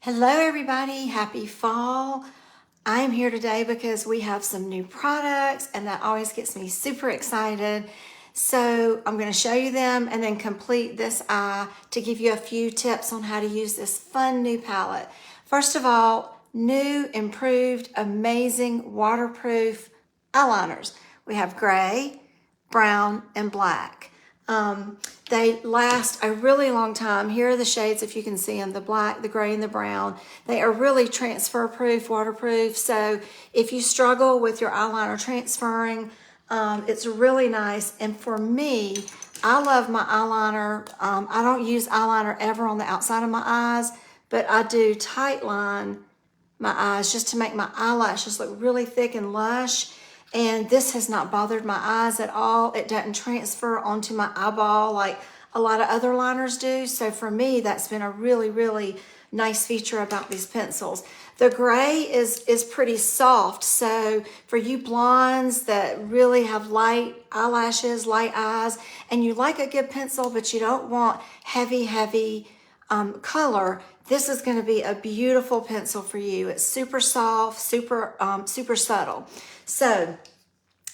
Hello everybody, happy fall. I'm here today because we have some new products and that always gets me super excited. So I'm going to show you them and then complete this eye to give you a few tips on how to use this fun new palette. First of all, new, improved, amazing, waterproof eyeliners. We have gray, brown, and black. They last a really long time. Here are the shades, if you can see them, the black, the gray, and the brown. They are really transfer proof, waterproof. So if you struggle with your eyeliner transferring, it's really nice. And for me, I love my eyeliner. I don't use eyeliner ever on the outside of my eyes, but I do tightline my eyes just to make my eyelashes look really thick and lush. And this has not bothered my eyes at all. It doesn't transfer onto my eyeball like a lot of other liners do. So for me, that's been a really, really nice feature about these pencils. The gray is pretty soft. So for you blondes that really have light eyelashes, light eyes, and you like a good pencil, but you don't want heavy color, this is going to be a beautiful pencil for you. It's super soft, super subtle. So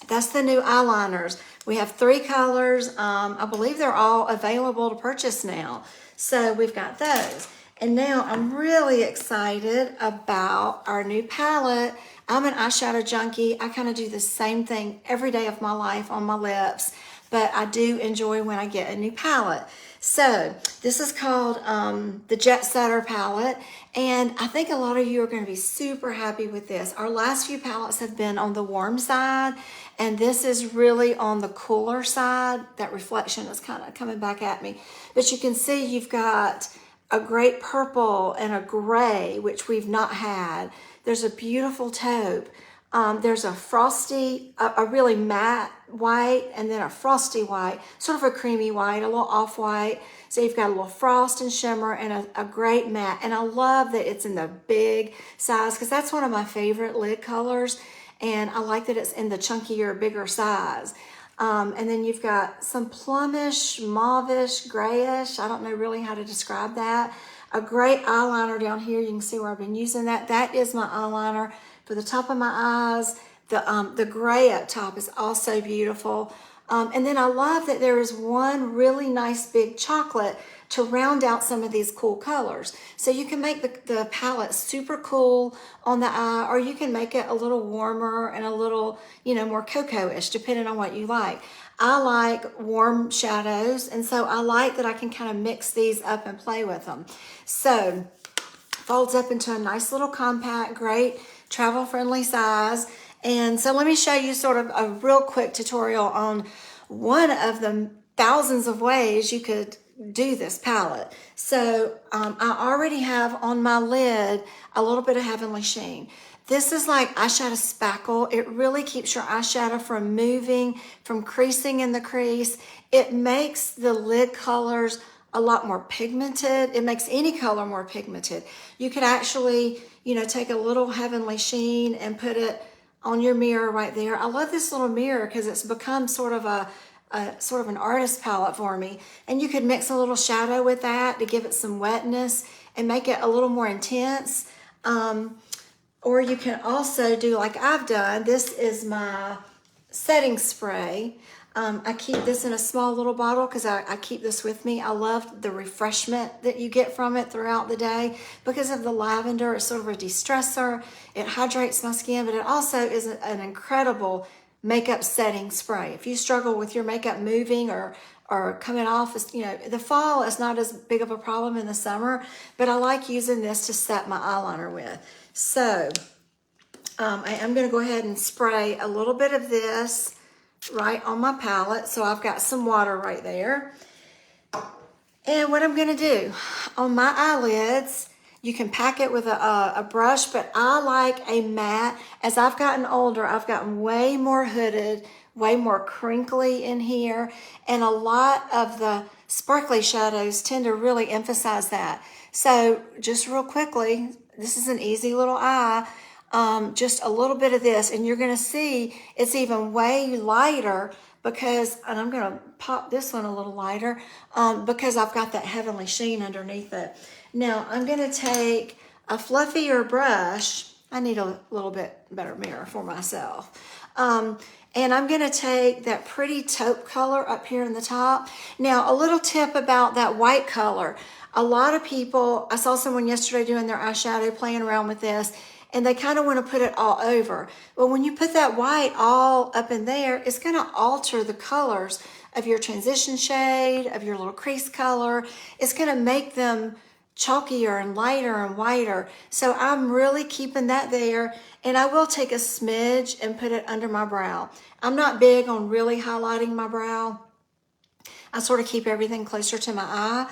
that's the new eyeliners. We have 3 colors. I believe they're all available to purchase now. So we've got those. And now I'm really excited about our new palette. I'm an eyeshadow junkie. I kind of do the same thing every day of my life on my lips, but I do enjoy when I get a new palette. So this is called the Jetsetter palette, and I think a lot of you are going to be super happy with this. Our last few palettes have been on the warm side, and this is really on the cooler side. That reflection is kind of coming back at me. But you can see you've got a great purple and a gray, which we've not had. There's a beautiful taupe. There's a frosty, a really matte white, and then a frosty white, sort of a creamy white, a little off-white. So you've got a little frost and shimmer and a great matte. And I love that it's in the big size because that's one of my favorite lid colors. And I like that it's in the chunkier, bigger size. And then you've got some plumish, mauvish, grayish. I don't know really how to describe that. A great eyeliner down here. You can see where I've been using that. That is my eyeliner for the top of my eyes. The gray up top is also beautiful. And then I love that there is one really nice big chocolate to round out some of these cool colors. So you can make the palette super cool on the eye, or you can make it a little warmer and a little, more cocoa-ish, depending on what you like. I like warm shadows, and so I like that I can kind of mix these up and play with them. So folds up into a nice little compact, great travel-friendly size. And so let me show you sort of a real quick tutorial on one of the thousands of ways you could do this palette. So I already have on my lid a little bit of Heavenly Sheen. This is like eyeshadow spackle. It really keeps your eyeshadow from moving, from creasing in the crease. It makes the lid colors a lot more pigmented. It makes any color more pigmented. You could actually, take a little Heavenly Sheen and put it on your mirror right there. I love this little mirror because it's become sort of an artist palette for me. And you could mix a little shadow with that to give it some wetness and make it a little more intense. Or you can also do like I've done. This is my setting spray. I keep this in a small little bottle because I keep this with me. I love the refreshment that you get from it throughout the day because of the lavender. It's sort of a de-stressor. It hydrates my skin, but it also is an incredible makeup setting spray. If you struggle with your makeup moving or coming off, the fall is not as big of a problem in the summer, but I like using this to set my eyeliner with. So I am going to go ahead and spray a little bit of this right on my palette. So I've got some water right there. And what I'm going to do on my eyelids, you can pack it with a brush, but I like a matte. As I've gotten older, I've gotten way more hooded, way more crinkly in here, and a lot of the sparkly shadows tend to really emphasize that. So just real quickly, this is an easy little eye. Just a little bit of this, and you're going to see it's even way lighter because, and I'm going to pop this one a little lighter because I've got that Heavenly Sheen underneath it. Now I'm going to take a fluffier brush. I need a little bit better mirror for myself. And I'm gonna take that pretty taupe color up here in the top. Now, a little tip about that white color. A lot of people, I saw someone yesterday doing their eyeshadow, playing around with this, and they kind of want to put it all over. But when you put that white all up in there, it's gonna alter the colors of your transition shade, of your little crease color. It's gonna make them chalkier and lighter and whiter. So I'm really keeping that there, and I will take a smidge and put it under my brow. I'm not big on really highlighting my brow. I sort of keep everything closer to my eye.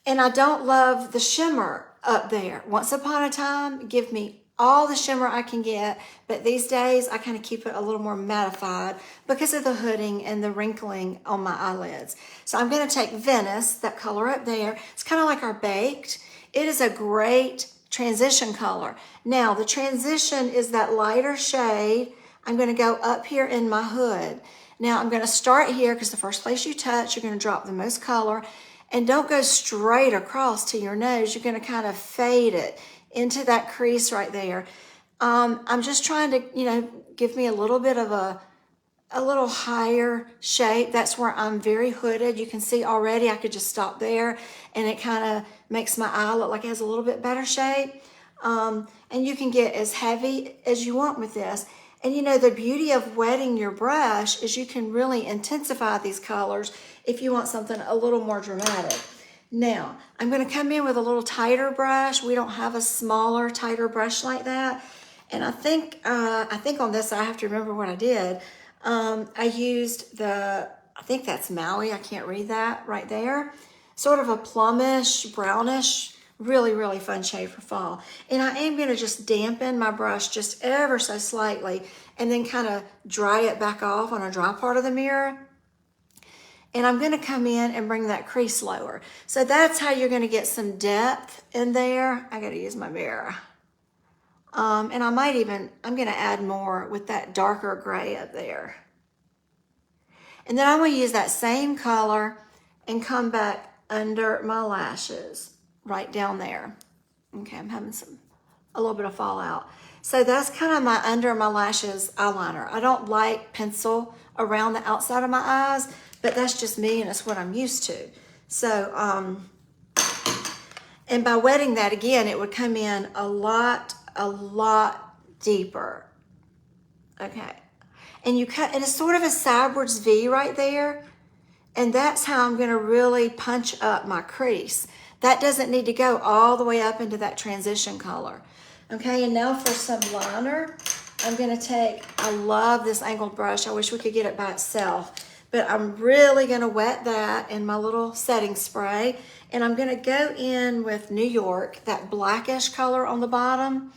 And I don't love the shimmer up there. Once upon a time, give me all the shimmer I can get, but these days I kind of keep it a little more mattified because of the hooding and the wrinkling on my eyelids. So I'm gonna take Venice, that color up there. It's kind of like our baked. It is a great transition color. Now the transition is that lighter shade. I'm gonna go up here in my hood. Now I'm gonna start here because the first place you touch, you're gonna drop the most color. And don't go straight across to your nose. You're gonna kind of fade it into that crease right there. I'm just trying to, give me a little bit of a little higher shape. That's where I'm very hooded. You can see already I could just stop there and it kind of makes my eye look like it has a little bit better shape. And you can get as heavy as you want with this. And the beauty of wetting your brush is you can really intensify these colors if you want something a little more dramatic. Now, I'm gonna come in with a little tighter brush. We don't have a smaller, tighter brush like that. And I think on this, I have to remember what I did. I used I think that's Maui, I can't read that right there. Sort of a plumish, brownish, really, really fun shade for fall. And I am gonna just dampen my brush just ever so slightly and then kind of dry it back off on a dry part of the mirror. And I'm gonna come in and bring that crease lower. So that's how you're gonna get some depth in there. I gotta use my mirror. And I'm gonna add more with that darker gray up there. And then I'm gonna use that same color and come back under my lashes, right down there. Okay, I'm having a little bit of fallout. So that's kind of my under my lashes eyeliner. I don't like pencil around the outside of my eyes, but that's just me and it's what I'm used to. So, and by wetting that again, it would come in a lot deeper. Okay. And and it's sort of a sidewards V right there. And that's how I'm gonna really punch up my crease. That doesn't need to go all the way up into that transition color. Okay, and now for some liner, I'm gonna I love this angled brush. I wish we could get it by itself, but I'm really gonna wet that in my little setting spray. And I'm gonna go in with New York, that blackish color on the bottom.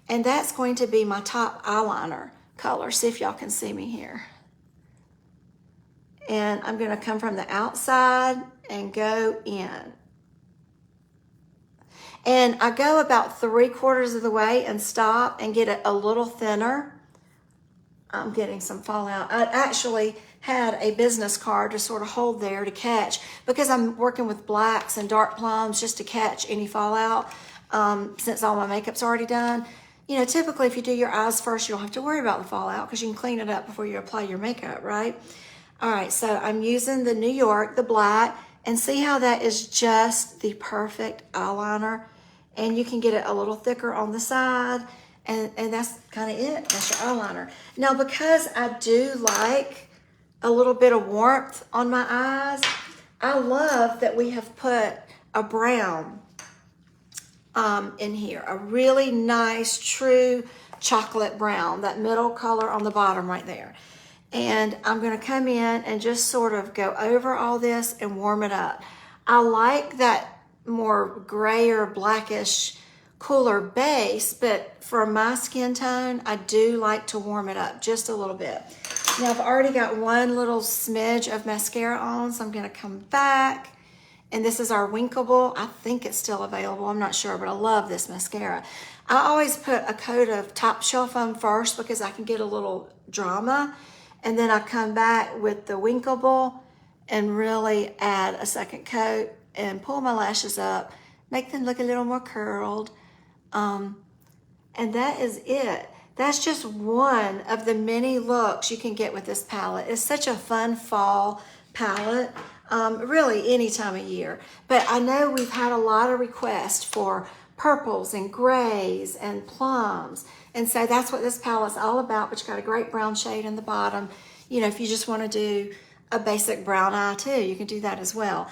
And that's going to be my top eyeliner color. See if y'all can see me here. And I'm gonna come from the outside and go in. And I go about 3/4 of the way and stop and get it a little thinner. I'm getting some fallout. I actually had a business card to sort of hold there to catch, because I'm working with blacks and dark plums just to catch any fallout, since all my makeup's already done. Typically if you do your eyes first, you don't have to worry about the fallout because you can clean it up before you apply your makeup, right? All right, so I'm using the New York, the black, and see how that is just the perfect eyeliner. And you can get it a little thicker on the side, and that's kind of it. That's your eyeliner. Now, because I do like a little bit of warmth on my eyes, I love that we have put a brown in here, a really nice, true chocolate brown, that middle color on the bottom right there. And I'm gonna come in and just sort of go over all this and warm it up. I like that more grayer, blackish, cooler base, but for my skin tone, I do like to warm it up just a little bit. Now I've already got one little smidge of mascara on, so I'm gonna come back. And this is our Winkable. I think it's still available, I'm not sure, but I love this mascara. I always put a coat of Top Shelf on first because I can get a little drama. And then I come back with the Winkable and really add a second coat and pull my lashes up, make them look a little more curled. And that is it. That's just one of the many looks you can get with this palette. It's such a fun fall palette, really any time of year. But I know we've had a lot of requests for purples and grays and plums. And so that's what this palette's all about, but you got a great brown shade in the bottom. You know, if you just want to do a basic brown eye too, you can do that as well.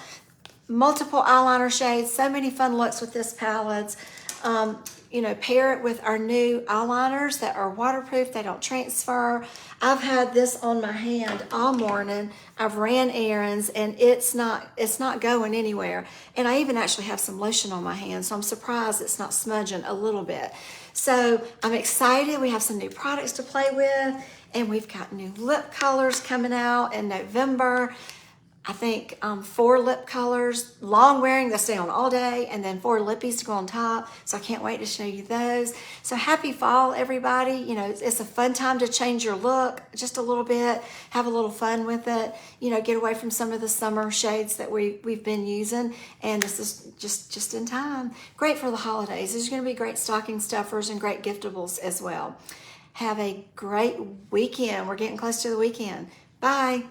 Multiple eyeliner shades, so many fun looks with this palette. You know, pair it with our new eyeliners that are waterproof, they don't transfer. I've had this on my hand all morning. I've ran errands and it's not going anywhere. And I even actually have some lotion on my hand, so I'm surprised it's not smudging a little bit. So I'm excited. We have some new products to play with, and we've got new lip colors coming out in November. I think 4 lip colors, long wearing, they'll stay on all day, and then 4 lippies to go on top. So I can't wait to show you those. So happy fall, everybody. You know, it's a fun time to change your look just a little bit, have a little fun with it, you know, get away from some of the summer shades that we've been using. And this is just in time. Great for the holidays. There's gonna be great stocking stuffers and great giftables as well. Have a great weekend. We're getting close to the weekend. Bye.